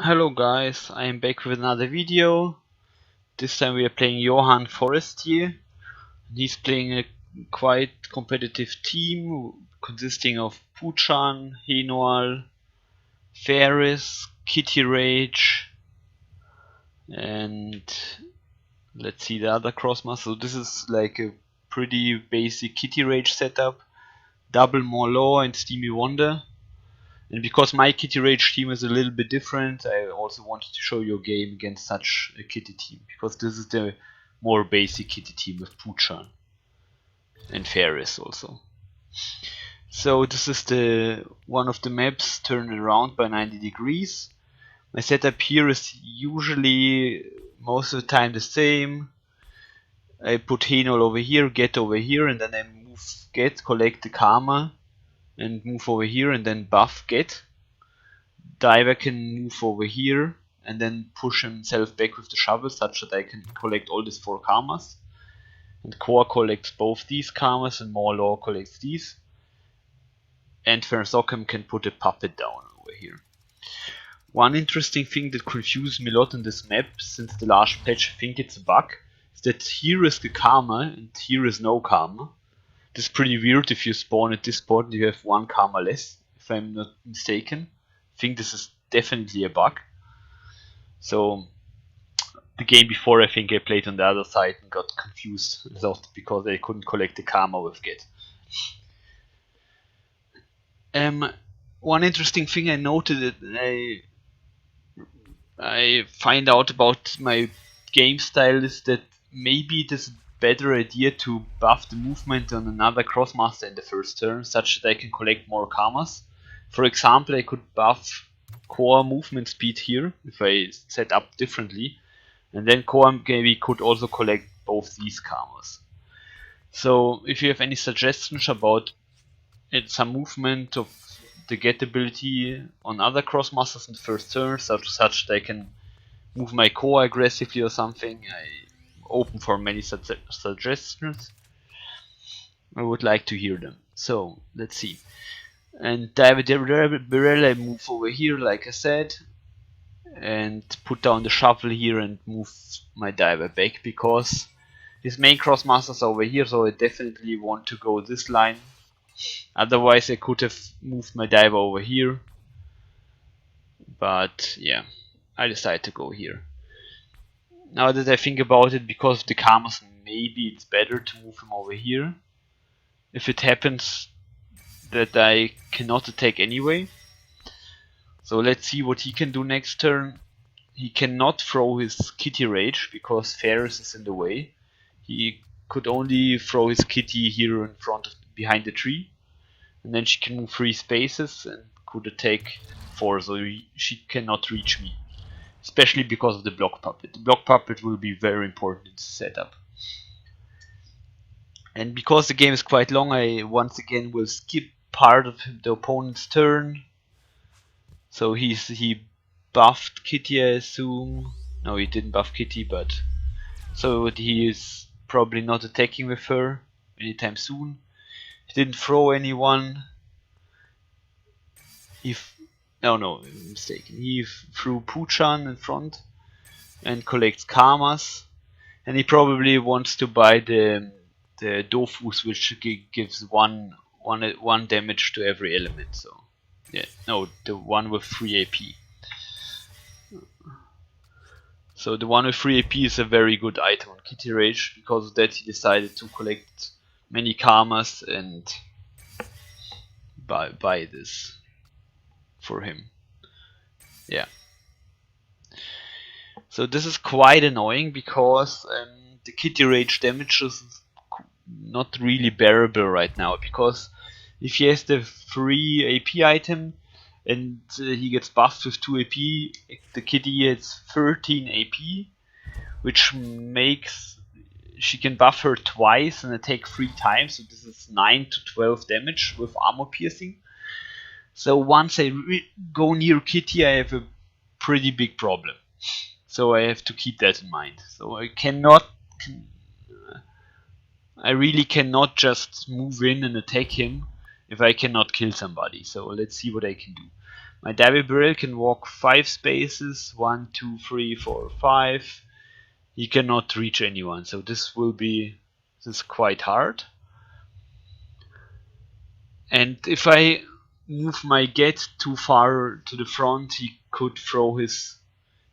Hello guys, I am back with another video. This time we are playing Johann Forestier. He's playing a quite competitive team consisting of Poochan, Henual, Phaeris, Kitty Rage, and let's see the other Krosmaster. So this is like a pretty basic Kitty Rage setup. Double more Lawr and Steamy Wonder. And because my Kitty Rage team is a little bit different, I also wanted to show you a game against such a Kitty team. Because this is the more basic Kitty team with Poochan and Phaeris also. So this is the one of the maps turned around by 90 degrees. My setup here is usually most of the time the same. I put Henual over here, Get over here, and then I move Get, collect the Karma, and move over here and then buff Get. Diver can move over here and then push himself back with the shovel such that I can collect all these 4 karmas. And Core collects both these karmas and more Lawr collects these. And Phaeris can put a puppet down over here. One interesting thing that confused me a lot in this map since the last patch, I think it's a bug, is that here is the karma and here is no karma. This is pretty weird. If you spawn at this spot, you have 1 karma less, if I'm not mistaken. I think this is definitely a bug. So the game before, I think I played on the other side and got confused a lot because I couldn't collect the karma with Get. One interesting thing I noted that I find out about my game style is that maybe it is a better idea to buff the movement on another Krosmaster in the first turn, such that I can collect more karmas. For example, I could buff Core movement speed here if I set up differently, and then Core maybe could also collect both these karmas. So if you have any suggestions about some movement of the Get ability on other Krosmasters in the first turn, such that I can move my Core aggressively or something, I'm open for many suggestions. I would like to hear them. So let's see. And David Birella move over here, like I said, and put down the shovel here and move my diver back because his main Krosmasters are over here, so I definitely want to go this line. Otherwise I could have moved my diver over here, but yeah, I decided to go here. Now that I think about it, because of the karmas, maybe it's better to move him over here. If it happens that I cannot attack anyway. So let's see what he can do next turn. He cannot throw his Kitty Rage because Phaeris is in the way. He could only throw his Kitty here in front of, behind the tree. And then she can move 3 spaces and could attack 4, so she cannot reach me. Especially because of the block puppet. The block puppet will be very important in this setup. And because the game is quite long, I once again will skip part of the opponent's turn. So he buffed Kitty, I assume. No, he didn't buff Kitty, but so he is probably not attacking with her anytime soon. He didn't throw anyone. No, I'm mistaken. He threw Poochan in front and collects karmas, and he probably wants to buy the Dofus, which gives one damage to every element. So yeah, no, the one with 3 AP. So the one with 3 AP is a very good item on Kitty Rage. Because of that, he decided to collect many karmas and buy this for him. Yeah. So this is quite annoying because the Kitty Rage damage is not really bearable right now, because if he has the 3 AP item and he gets buffed with 2 AP, the Kitty gets 13 AP, which makes she can buff her twice and attack 3 times, so this is 9 to 12 damage with armor piercing. So once I go near Kitty, I have a pretty big problem. So I have to keep that in mind. So I really cannot just move in and attack him if I cannot kill somebody. So let's see what I can do. My Devil Brill can walk 5 spaces, 1, 2, 3, 4, 5. He cannot reach anyone, so this is quite hard. And if I move my Get too far to the front, he could throw his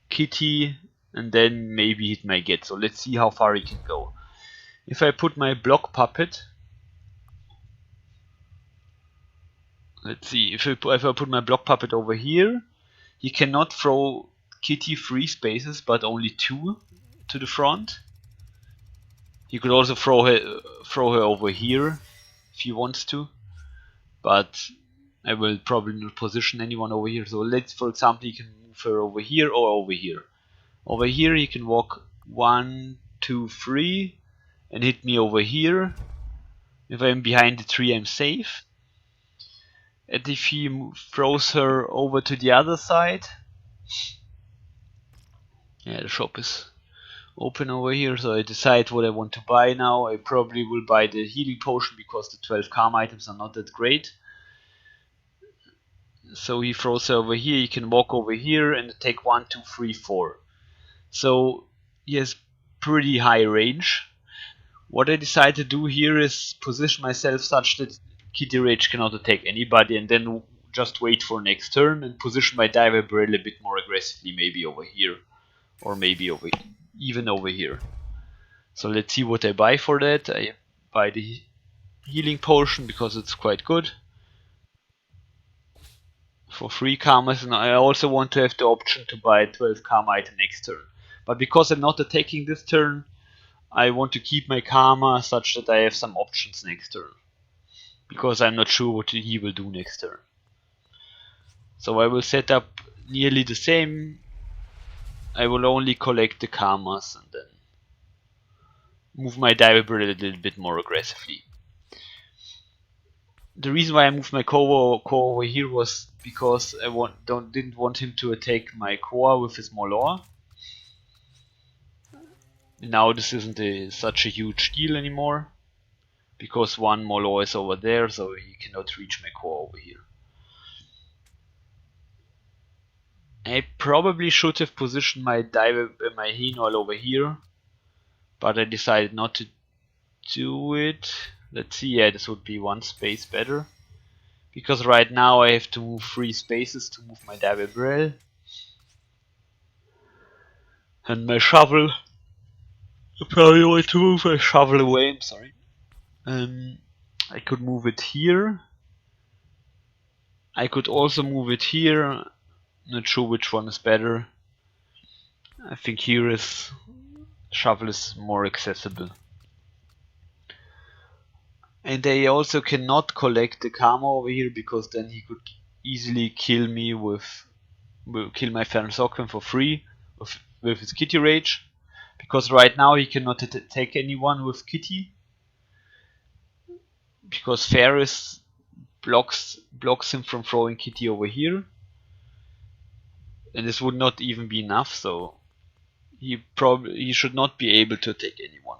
kitty and then maybe hit my Get. So let's see how far he can go. If I put my block puppet, let's see, if I put my block puppet over here, he cannot throw kitty 3 spaces, but only 2 to the front. He could also throw her over here if he wants to, but I will probably not position anyone over here. So let's, for example, he can move her over here or over here. Over here he can walk 1, 2, 3 and hit me over here. If I'm behind the tree, I'm safe. And if he throws her over to the other side, yeah, the shop is open over here, so I decide what I want to buy now. I probably will buy the healing potion because the 12 karma items are not that great. So he throws her over here, he can walk over here and take 1, 2, 3, 4. So he has pretty high range. What I decide to do here is position myself such that Kitty Rage cannot attack anybody, and then just wait for next turn and position my Diver Barrel a bit more aggressively, maybe over here, or maybe even over here. So let's see what I buy for that. I buy the healing potion because it's quite good for 3 karmas, and I also want to have the option to buy a 12 karma item next turn. But because I'm not attacking this turn, I want to keep my karma such that I have some options next turn, because I'm not sure what he will do next turn. So I will set up nearly the same. I will only collect the karmas and then move my Diver Barrel a little bit more aggressively. The reason why I moved my core over here was because I didn't want him to attack my core with his Lawr. Now this isn't such a huge deal anymore, because one Lawr is over there, so he cannot reach my core over here. I probably should have positioned my Henual over here, but I decided not to do it. Let's see, yeah, this would be 1 space better, because right now I have to move 3 spaces to move my Diver Barrel. And my shovel, I probably want to move my shovel away, I'm sorry. I could move it here. I could also move it here. Not sure which one is better. I think shovel is more accessible. And I also cannot collect the karma over here, because then he could easily kill me kill my Phaeris for free with his Kitty Rage. Because right now he cannot attack anyone with Kitty, because Phaeris blocks him from throwing Kitty over here, and this would not even be enough, so he should not be able to attack anyone.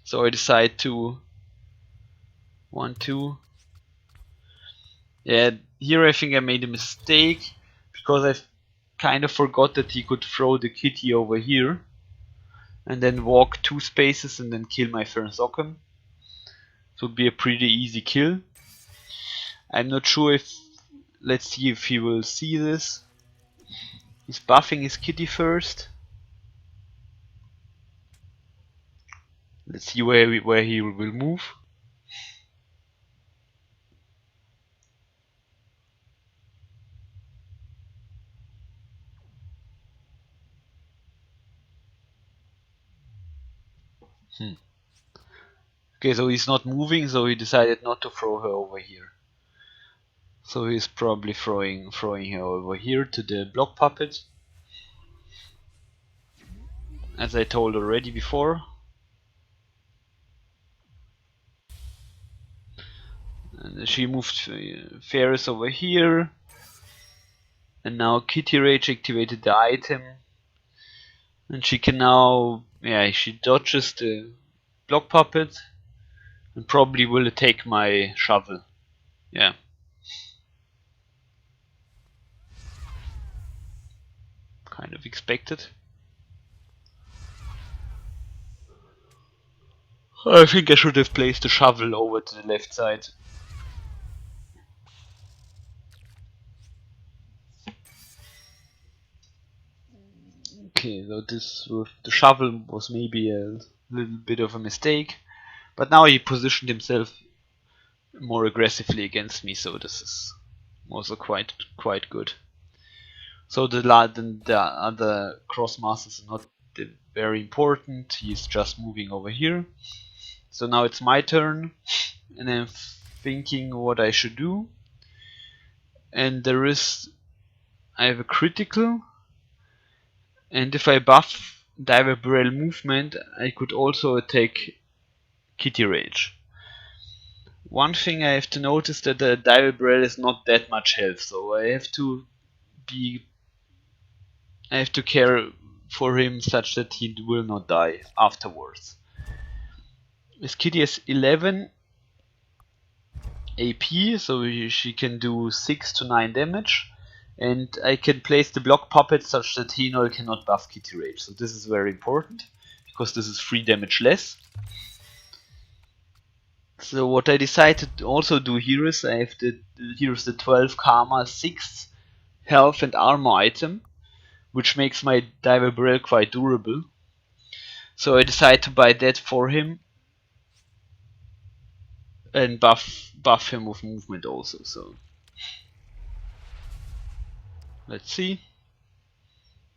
So I decide to 1, 2. Yeah, here I think I made a mistake, because I kind of forgot that he could throw the Kitty over here and then walk 2 spaces and then kill my Phaeris. It would be a pretty easy kill. I'm not sure if, let's see if he will see this. He's buffing his Kitty first. Let's see where he will move. Okay, so he's not moving, so he decided not to throw her over here. So he's probably throwing her over here to the block puppet, as I told already before. And she moved Phaeris over here, and now Kitty Rage activated the item, and she can now, yeah, she dodges the block puppet and probably will attack my shovel. Yeah. kind of expected. I think I should have placed the shovel over to the left side. Okay, so this with the shovel was maybe a little bit of a mistake, but now he positioned himself more aggressively against me, so this is also quite good. So the other Krosmasters are not very important. He's just moving over here. So now it's my turn, and I'm thinking what I should do. And I have a critical. And if I buff Diver Barrel movement, I could also attack Kitty Rage. One thing I have to notice that the Diver Barrel is not that much health, so I have to care for him such that he will not die afterwards. This Kitty has 11 AP, so she can do 6 to 9 damage. And I can place the block puppet such that Henual cannot buff Kitty Rage. So this is very important, because this is 3 damage less. So what I decided to also do here is here's the 12 Karma, 6 health and armor item, which makes my Diver Barrel quite durable. So I decided to buy that for him and buff him with movement also. So let's see.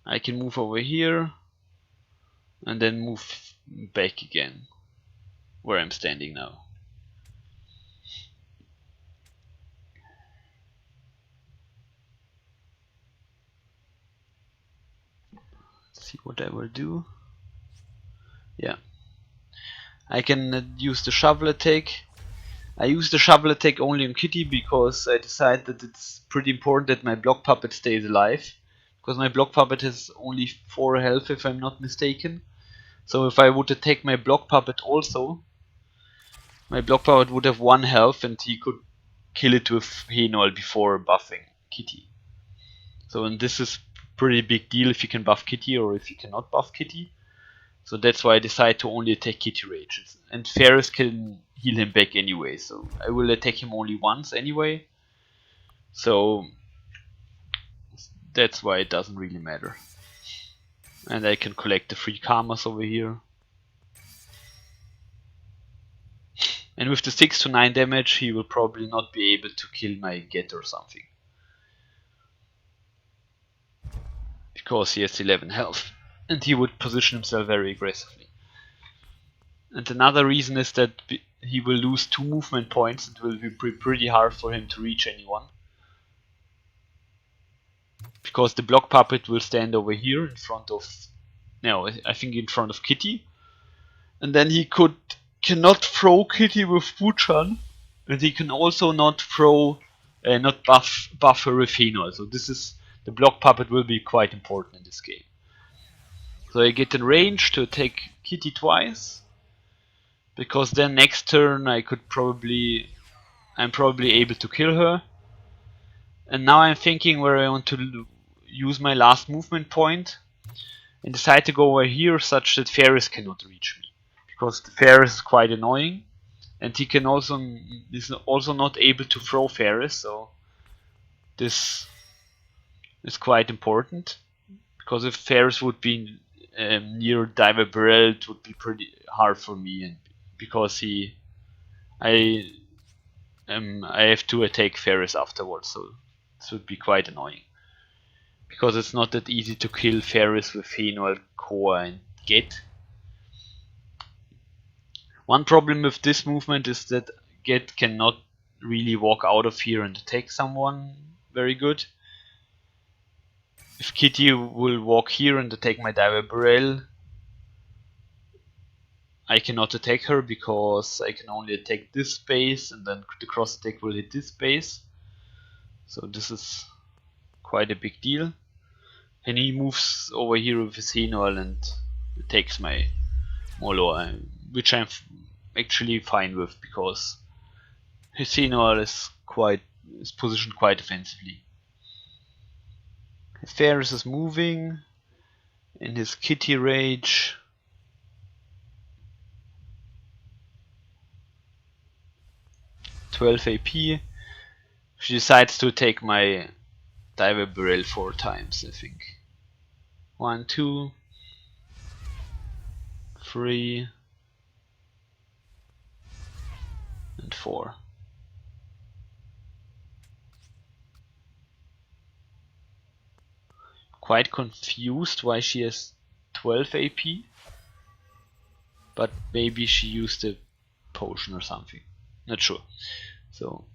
I can move over here and then move back again where I'm standing now. Let's see what I will do. Yeah, I can use the shovel attack. I use the shovel attack only on Kitty because I decided that it's pretty important that my block puppet stays alive. Because my block puppet has only 4 health if I'm not mistaken. So if I would attack my block puppet also, my block puppet would have 1 health and he could kill it with Henual before buffing Kitty. So and this is pretty big deal if you can buff Kitty or if you cannot buff Kitty. So that's why I decided to only attack Kitty Rage. And Phaeris can heal him back anyway, so I will attack him only once anyway. So that's why it doesn't really matter. And I can collect the 3 karmas over here. And with the 6 to 9 damage he will probably not be able to kill my Get or something. Because he has 11 health. And he would position himself very aggressively. And another reason is that he will lose 2 movement points. It will be pretty hard for him to reach anyone. Because the block puppet will stand over here in front of... No, I think in front of Kitty. And then he cannot throw Kitty with Poochan. And he can also not throw... not buff her with Henual. So this is... The block puppet will be quite important in this game. So I get in range to attack Kitty twice. Because then next turn I'm probably able to kill her. And now I'm thinking where I want to use my last movement point. And decide to go over here such that Phaeris cannot reach me. Because the Phaeris is quite annoying. And he can is also not able to throw Phaeris, so this is quite important. Because if Phaeris would be near Diver Barrel, it would be pretty hard for me, and because I have to attack Phaeris afterwards, so this would be quite annoying. Because it's not that easy to kill Phaeris with Henual, Core and Get. One problem with this movement is that Get cannot really walk out of here and attack someone very good. If Kitty will walk here and attack my Diver Barrel, I cannot attack her because I can only attack this space and then the cross attack will hit this space. So this is quite a big deal. And he moves over here with his Henual and attacks my Lawr, which I'm actually fine with because his Henual is positioned quite offensively. Phaeris is moving, In his kitty rage, (12 AP), she decides to take my Diver Barrel 4 times, I think. 1, 2, 3, and 4. Quite confused why she has 12 AP, but maybe she used a potion or something. Not sure. So,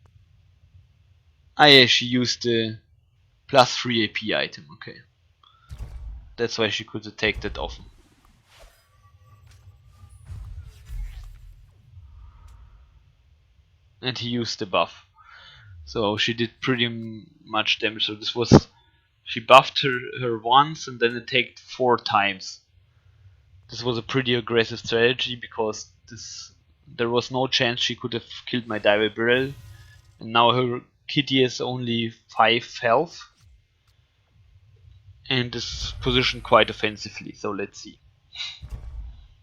yeah, she used the plus 3 AP item. Okay, that's why she could attack that often. And he used the buff, so she did pretty much damage. So this was, she buffed her once and then attacked 4 times. This was a pretty aggressive strategy because there was no chance she could have killed my Diver Barrel, and now her kitty has only 5 health and is positioned quite offensively. So let's see.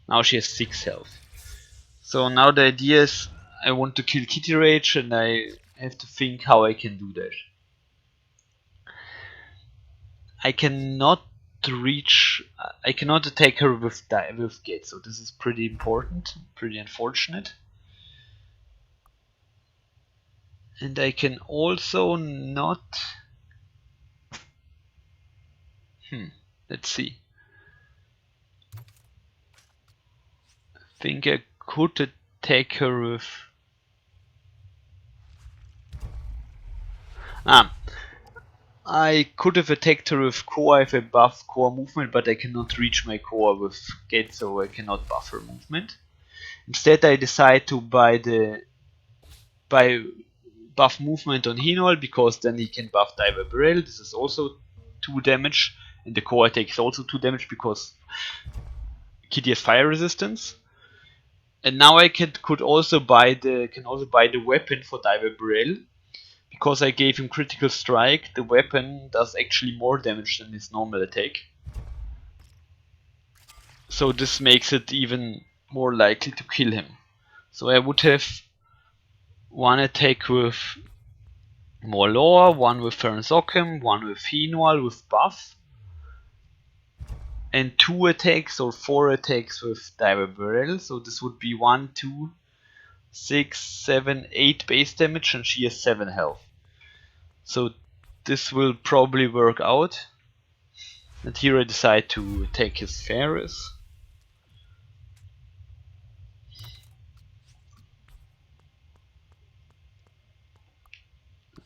Now she has 6 health. So now the idea is I want to kill Kitty Rage and I have to think how I can do that. I cannot attack her with Gate, so this is pretty important, pretty unfortunate. And I can also not... let's see. I think I could attack her with... I could have attacked her with core if I buff core movement, but I cannot reach my core with Gate, so I cannot buff her movement. Instead I decide to buy buff movement on Henual, because then he can buff Diver Barrel. This is also 2 damage, and the core attack is also 2 damage because Kitty has fire resistance. And now I could also buy the weapon for Diver Barrel. Because I gave him critical strike, the weapon does actually more damage than his normal attack. So this makes it even more likely to kill him. So I would have 1 attack with more Lawr, 1 with Phaeris, 1 with Henual with buff, and 2 attacks or 4 attacks with Diver Barrel. So this would be 1, 2, 6, 7, 8 base damage, and she has 7 health. So this will probably work out. And here I decide to attack his Phaeris.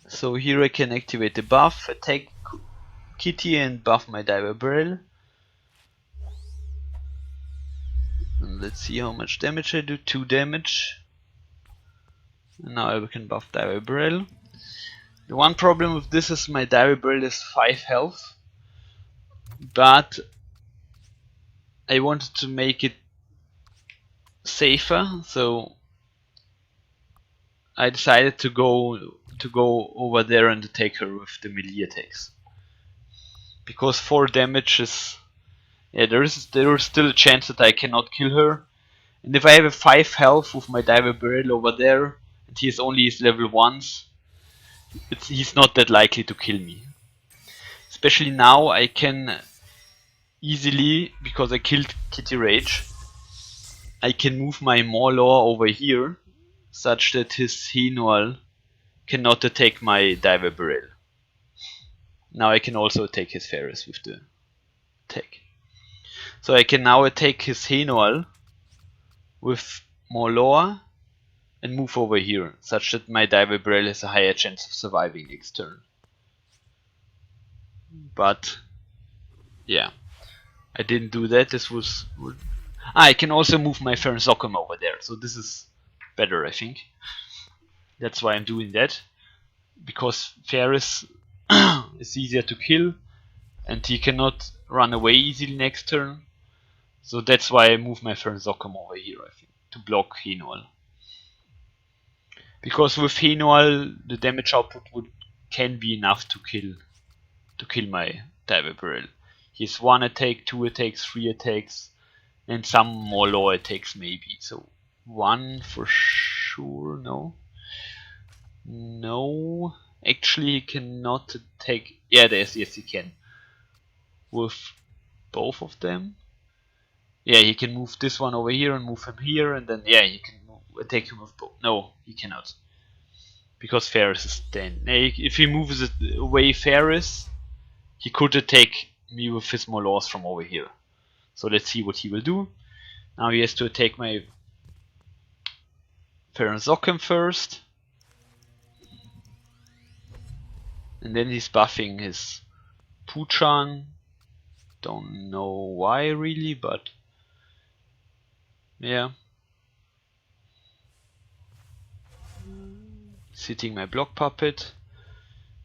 So here I can activate the buff, attack Kitty and buff my Diver Barrel. And let's see how much damage I do. 2 damage. And now I can buff Diver Barrel. The one problem with this is my Diver Barrel is 5 health. But I wanted to make it safer, so I decided to go over there and attack her with the melee attacks. Because 4 damage is... yeah, there is still a chance that I cannot kill her. And if I have a 5 health with my Diver Barrel over there, and he is only his level 1s, he's not that likely to kill me. Especially now I can easily, because I killed Kitty Rage, I can move my Lawr over here, such that his Henual cannot attack my Diver Barrel. Now I can also attack his Phaeris with the attack. So I can now attack his Henual with more Lawr and move over here, such that my Diver Barrel has a higher chance of surviving next turn. But yeah, I didn't do that. This was... I can also move my Phaeris over there, so this is better, I think. That's why I'm doing that, because Phaeris is easier to kill and he cannot run away easily next turn. So that's why I move my Phaeris over here, I think, to block Henual. Because with Henual the damage output can be enough to kill my Diver Barrel. He has 1 attack, 2 attacks, 3 attacks, and some more Lawr attacks maybe. So 1 for sure, no. No, actually he cannot attack. Yeah, yes, he can. With both of them. Yeah, he can move this one over here and move him here, and then yeah, he can attack him with both. No, he cannot, because Phaeris is then. If he moves it away Phaeris, he could attack me with his more Lawrs from over here. So let's see what he will do. Now he has to attack my Phaeris first, and then he's buffing his Poochan. Don't know why really, but yeah. Sitting my block puppet.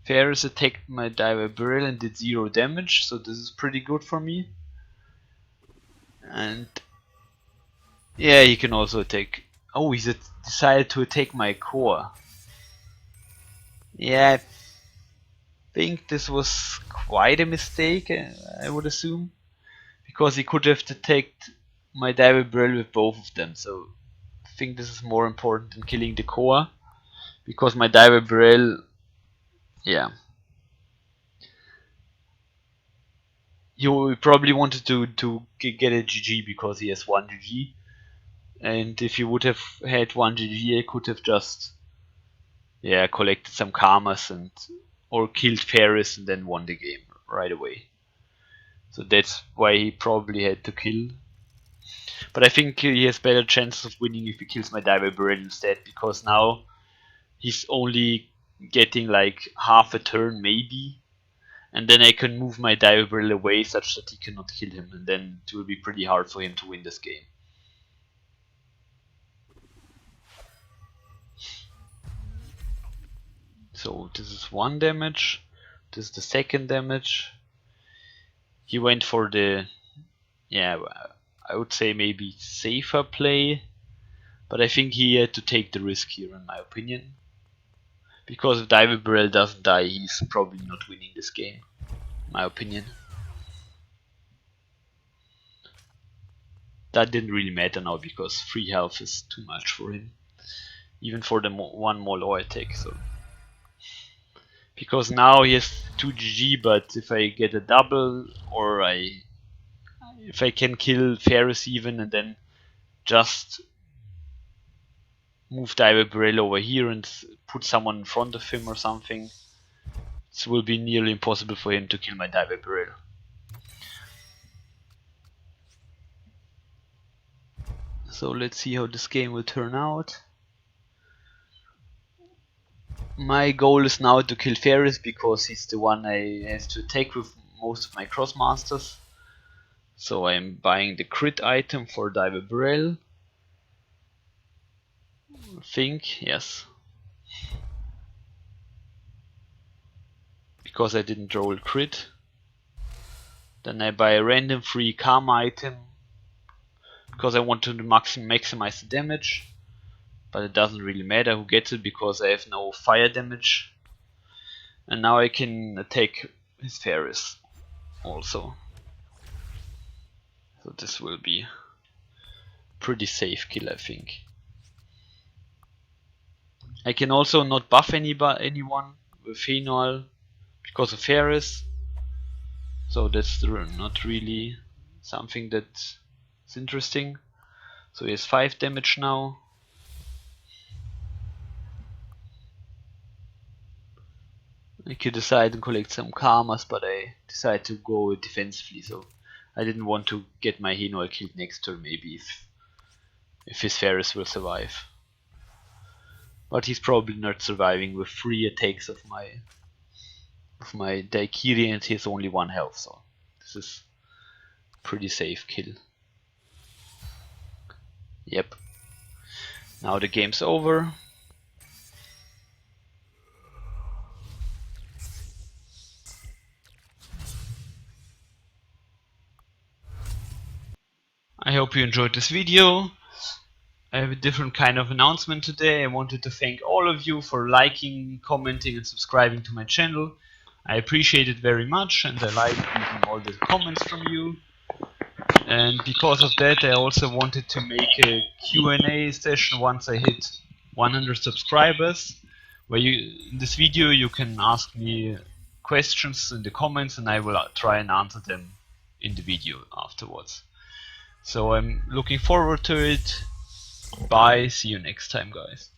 Phaeris attacked my Diver Barrel and did 0 damage, so this is pretty good for me. And yeah, he can also attack. Oh, he's decided to attack my core. Yeah, I think this was quite a mistake, I would assume, because he could have attacked my Diver Barrel with both of them. So I think this is more important than killing the core, because my Diver Barrel, yeah, you probably wanted to get a GG because he has 1 GG, and if you would have had 1 GG, I could have just collected some karmas and or killed Phaeris and then won the game right away. So that's why he probably had to kill. But I think he has better chances of winning if he kills my Diver Barrel instead, because now he's only getting like half a turn maybe, and then I can move my Diver Barrel away such that he cannot kill him, and then it will be pretty hard for him to win this game. So this is 1 damage, this is the 2nd damage. He went for the, I would say maybe safer play, but I think he had to take the risk here in my opinion. Because if Diver Barrel doesn't die, he's probably not winning this game, in my opinion. That didn't really matter now because 3 health is too much for him, even for the 1 more Lawr attack. So because now he has 2 GG, but if I get a double, or if I can kill Phaeris even and then just move Diver Barrel over here and put someone in front of him or something, it will be nearly impossible for him to kill my Diver Barrel. So let's see how this game will turn out. My goal is now to kill Phaeris because he's the one I have to attack with most of my Krosmasters. So I'm buying the crit item for Diver Barrel. I think, yes. Because I didn't roll crit. Then I buy a random free karma item because I want to maximize the damage. But it doesn't really matter who gets it because I have no fire damage. And now I can attack his Phaeris also. So this will be pretty safe kill, I think. I can also not buff anyone with Henual because of Phaeris. So that's not really something that's interesting. So he has 5 damage now. I could decide and collect some karmas, but I decided to go defensively, so I didn't want to get my Henual killed next turn maybe if his Phaeris will survive. But he's probably not surviving with 3 attacks of my Daikiri and he has only 1 health, so this is pretty safe kill. Yep. Now the game's over. I hope you enjoyed this video. I have a different kind of announcement today. I wanted to thank all of you for liking, commenting and subscribing to my channel. I appreciate it very much, and I like reading all the comments from you. And because of that, I also wanted to make a Q&A session once I hit 100 subscribers, where in this video you can ask me questions in the comments and I will try and answer them in the video afterwards. So I'm looking forward to it. Bye, see you next time, guys.